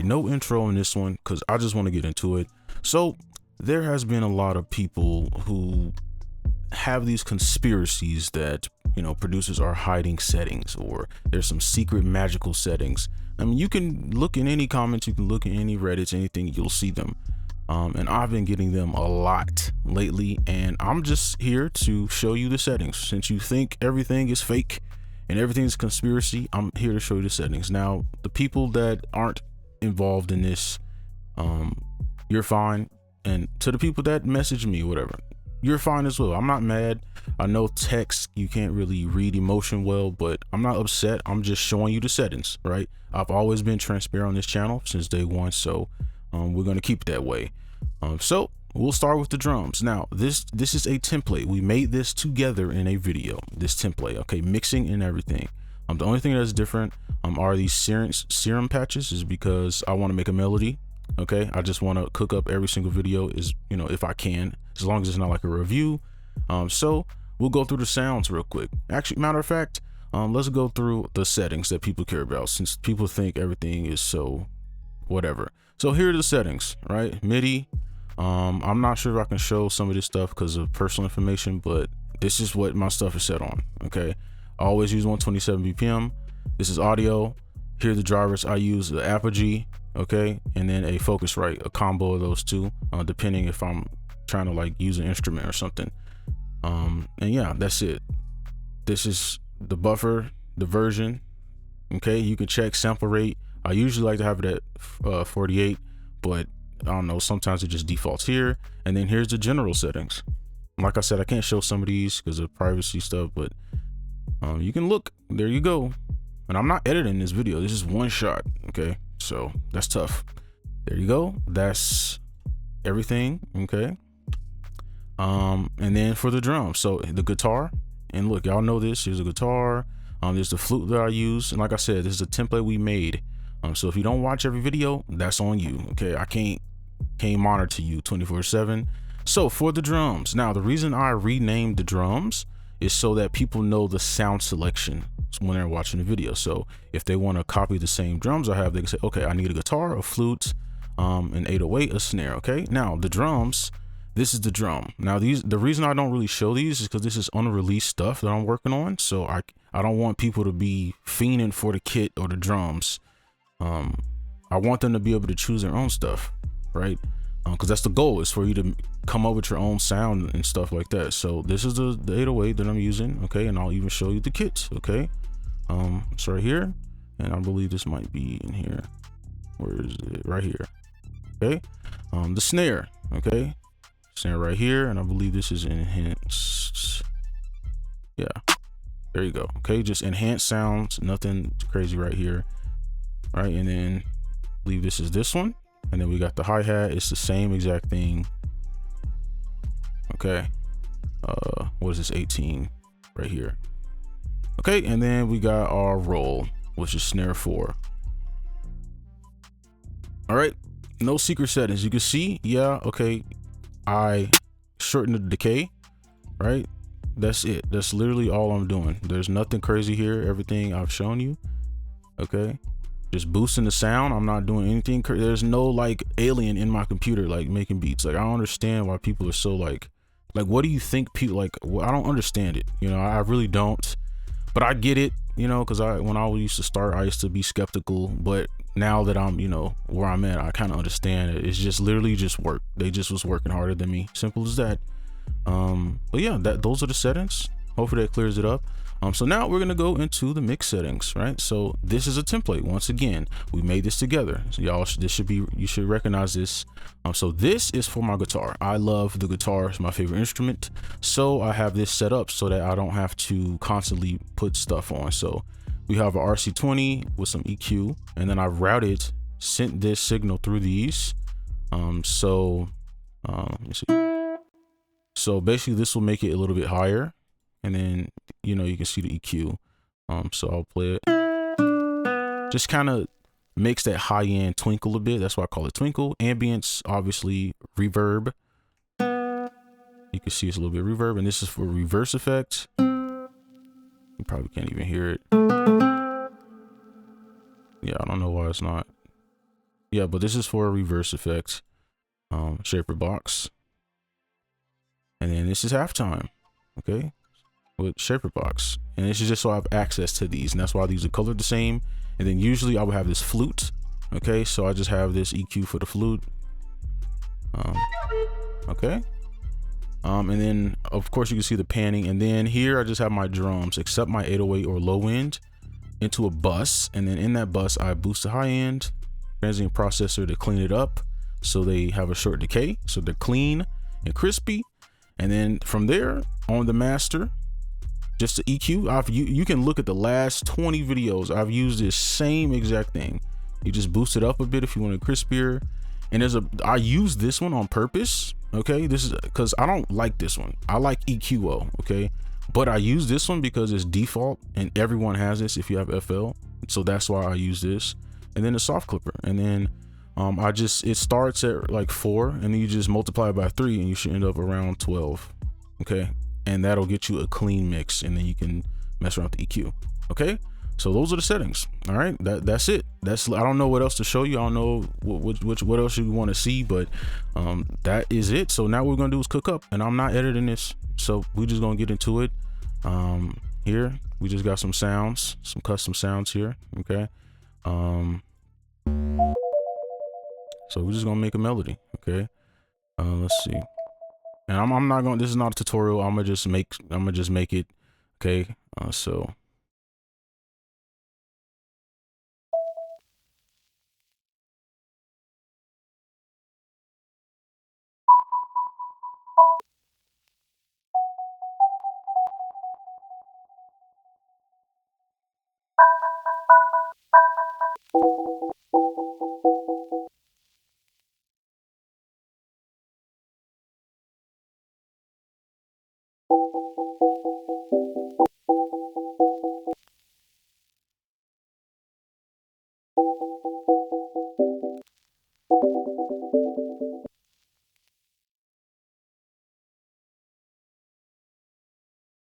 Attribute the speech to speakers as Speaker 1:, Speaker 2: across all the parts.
Speaker 1: no intro in this one because I just want to get into it. So there has been a lot of people who have these conspiracies that, you know, producers are hiding settings, or there's some secret magical settings. I mean, you can look in any comments, you can look in any Reddits, anything, you'll see them. And I've been getting them a lot lately, and I'm just here to show you the settings. Since you think everything is fake and everything's conspiracy, I'm here to show you the settings. Now, the people that aren't involved in this, you're fine. And to the people that message me, whatever, you're fine as well. I'm not mad. I know text, you can't really read emotion well, but I'm not upset. I'm just showing you the settings, right? I've always been transparent on this channel since day one, so we're going to keep it that way. So we'll start with the drums. Now, this is a template. We made this together in a video, this template, okay, mixing and everything. The only thing that's different are these serum patches, is because I want to make a melody. Okay, I just want to cook up every single video, is, you know, if I can, as long as it's not like a review. So we'll go through the sounds real quick. Actually, matter of fact, let's go through the settings that people care about, since people think everything is so whatever. So here are the settings, right? MIDI. I'm not sure if I can show some of this stuff because of personal information, but this is what my stuff is set on. Okay, I always use 127 BPM. This is audio. Here are the drivers. I use the apogee, okay, and then a Focusrite, a combo of those two, depending if I'm trying to like use an instrument or something. And yeah, that's it. This is the buffer, the version. Okay, you can check sample rate. I usually like to have it at 48, but I don't know, sometimes it just defaults here. And then here's the general settings. Like I said, I can't show some of these because of privacy stuff, but you can look. There you go. And I'm not editing this video, this is one shot, okay? So that's tough. There you go. That's everything, okay? And then for the drums, so the guitar, and look, y'all know this, here's a guitar. There's the flute that I use, and like I said, this is a template we made. So if you don't watch every video, that's on you, okay? I can't monitor you 24/7. So for the drums, now the reason I renamed the drums is so that people know the sound selection when they're watching the video. So if they want to copy the same drums I have, they can say, okay, I need a guitar, a flute, an 808, a snare. Okay, now the drums, this is the drum. Now the reason I don't really show these is because this is unreleased stuff that I'm working on, so I don't want people to be fiending for the kit or the drums. I want them to be able to choose their own stuff, right? Because that's the goal, is for you to come up with your own sound and stuff like that. So this is the 808 that I'm using, okay, and I'll even show you the kit, okay? It's right here, and I believe this might be in here. Where is it? Right here, okay? The snare, okay, snare right here, and I believe this is enhanced. Yeah, there you go. Okay, just enhanced sounds, nothing crazy right here, right? And then I believe this is this one. And then we got the hi-hat, it's the same exact thing. Okay, what is this, 18 right here? Okay, and then we got our roll, which is snare 4. All right, no secret settings. You can see, yeah, okay, I shortened the decay, right? That's it. That's literally all I'm doing. There's nothing crazy here. Everything I've shown you, okay? Just boosting the sound. I'm not doing anything. There's no like alien in my computer like making beats. Like, I don't understand why people are so like what do you think people like? Well, I don't understand it, you know. I really don't, but I get it, you know, because when I used to start, I used to be skeptical, but now that I'm, you know, where I'm at, I kind of understand it. It's just literally just work. They just was working harder than me, simple as that. But yeah, those are the settings. Hopefully that clears it up. So now we're gonna go into the mix settings, right? So this is a template. Once again, we made this together. So y'all, you should recognize this. So this is for my guitar. I love the guitar, it's my favorite instrument. So I have this set up so that I don't have to constantly put stuff on. So we have a RC20 with some EQ, and then I've sent this signal through these. Let me see. So basically this will make it a little bit higher. And then, you know, you can see the EQ. So I'll play it. Just kind of makes that high end twinkle a bit. That's why I call it twinkle. Ambience, obviously, reverb. You can see it's a little bit reverb, and this is for reverse effect. You probably can't even hear it. Yeah, I don't know why it's not. Yeah, but this is for a reverse effect. Shaper box. And then this is halftime. Okay. With shaper box. And this is just so I have access to these. And that's why these are colored the same. And then usually I would have this flute. Okay. So I just have this EQ for the flute. Okay. And then of course you can see the panning. And then here I just have my drums, except my 808 or low end, into a bus. And then in that bus, I boost the high end, transient processor to clean it up so they have a short decay, so they're clean and crispy. And then from there on the master, just the EQ, you can look at the last 20 videos. I've used this same exact thing. You just boost it up a bit if you want it crispier. And I use this one on purpose. Okay, this is because I don't like this one. I like EQO. Okay, but I use this one because it's default and everyone has this if you have FL. So that's why I use this. And then the soft clipper. And then it starts at like 4, and then you just multiply it by 3, and you should end up around 12. Okay, and that'll get you a clean mix, and then you can mess around with the EQ. Okay, so those are the settings. All right, that's it. I don't know what else to show you. I don't know what else you want to see, but that is it. So now what we're gonna do is cook up, and I'm not editing this, so we're just gonna get into it. Here we just got some sounds, some custom sounds here. Okay, so we're just gonna make a melody. Okay, let's see. And I'm not gonna. This is not a tutorial. I'm gonna just make it. Okay, so.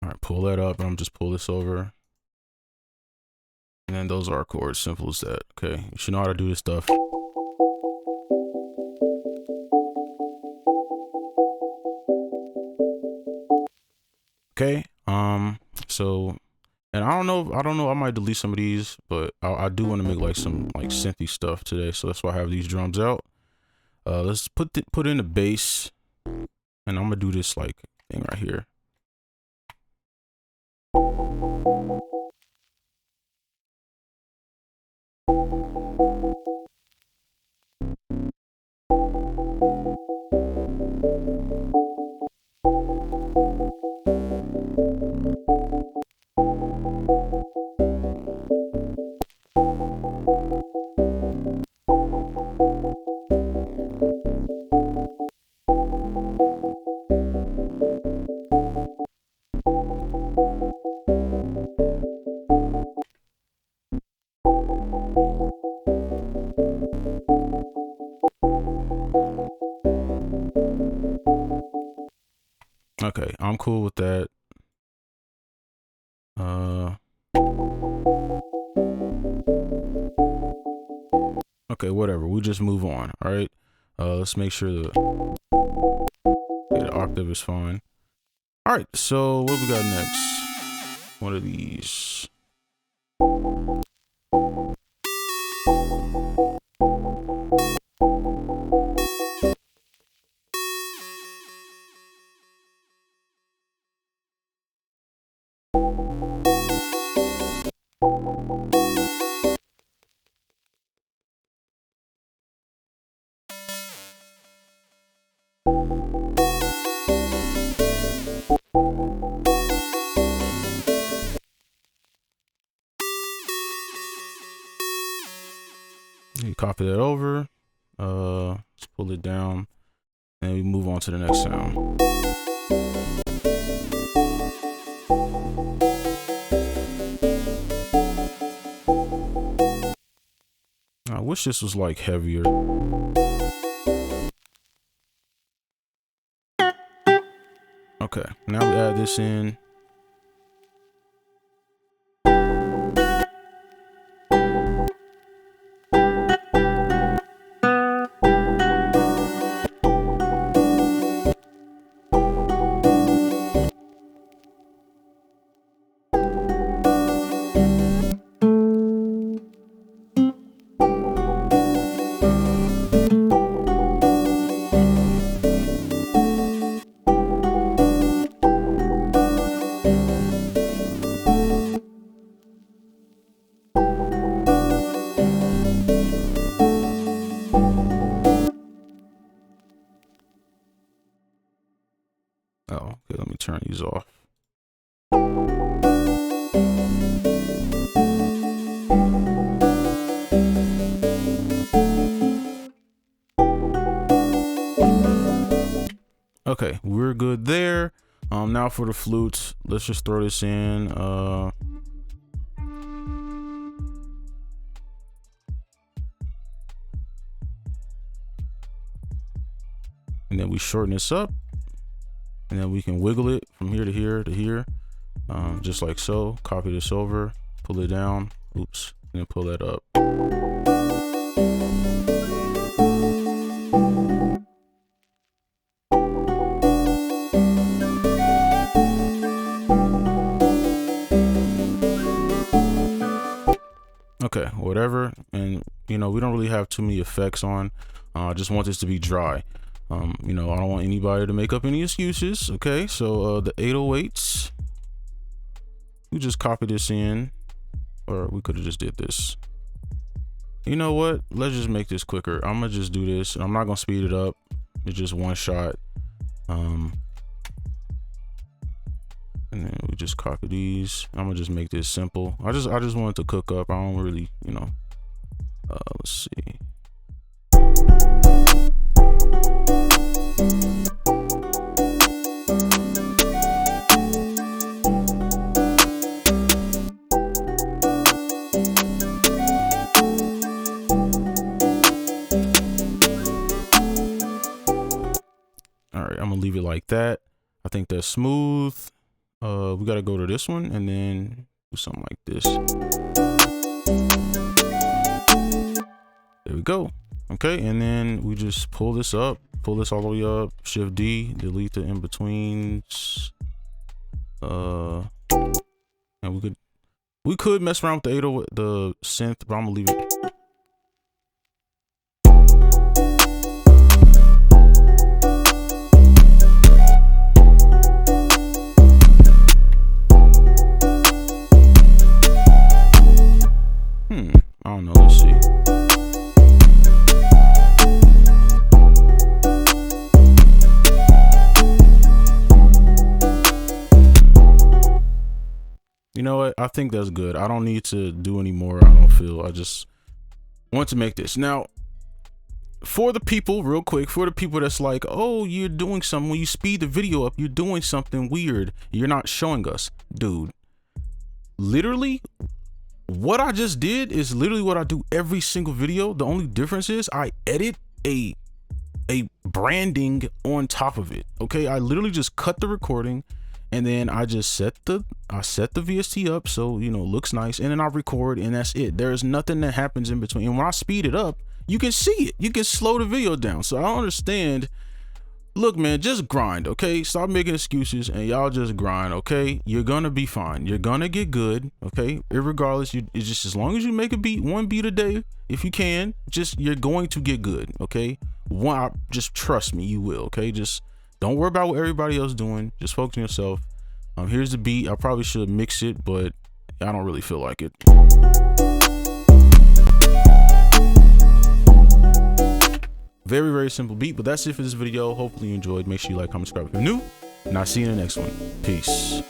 Speaker 1: All right, pull that up. I'm just pull this over. And then those are our chords, simple as that. Okay, you should know how to do this stuff. Okay, so, and I don't know, I might delete some of these, but I do want to make like some like synthy stuff today, so that's why I have these drums out. Let's put in the bass, and I'm gonna do this like thing right here. Okay, I'm cool with that. Okay, whatever. We'll just move on. All right. Let's make sure the octave is fine. All right. So what we got next? One of these. You copy that over. Let's pull it down, and we move on to the next sound. I wish this was like heavier. Okay, now we add this in. turn these off. Okay, we're good there. Now for the flutes, let's just throw this in. And then we shorten this up, and then we can wiggle it from here to here to here, just like so. Copy this over, pull it down, oops, and then pull that up. Okay, whatever. And you know, we don't really have too many effects on. I just want this to be dry. You know, I don't want anybody to make up any excuses. Okay, so the 808s, we just copy this in, or we could have just did this. You know what, let's just make this quicker. I'm gonna just do this. I'm not gonna speed it up. It's just one shot. And then we just copy these. I'm gonna just make this simple. I just wanted to cook up. I don't really, you know, let's see. All right, I'm gonna leave it like that. I think that's smooth. We gotta go to this one and then do something like this. There we go. Okay, and then we just pull this up, pull this all the way up, Shift D, delete the in-betweens. And we could mess around with the 808, the synth, but I'm gonna leave it. I don't know, let's see. You know what? I think that's good. I don't need to do any more. I don't feel. I just want to make this. Now, for the people, real quick, for the people that's like, oh, you're doing something. When you speed the video up, you're doing something weird. You're not showing us. Dude, literally, what I just did is literally what I do every single video. The only difference is I edit a branding on top of it. Okay, I literally just cut the recording, and then I just set the VST up so, you know, it looks nice, and then I record, and that's it. There's nothing that happens in between. And when I speed it up, you can see it. You can slow the video down. So I don't understand. Look, man, just grind, okay? Stop making excuses, and y'all just grind, okay? You're gonna be fine. You're gonna get good, okay? Irregardless, it's just as long as you make a beat, one beat a day, if you can, just you're going to get good, okay? Just trust me, you will, okay? Just don't worry about what everybody else doing. Just focus on yourself. Here's the beat. I probably should mix it, but I don't really feel like it. Very, very simple beat, but that's it for this video. Hopefully you enjoyed. Make sure you like, comment, subscribe if you're new, and I'll see you in the next one. Peace.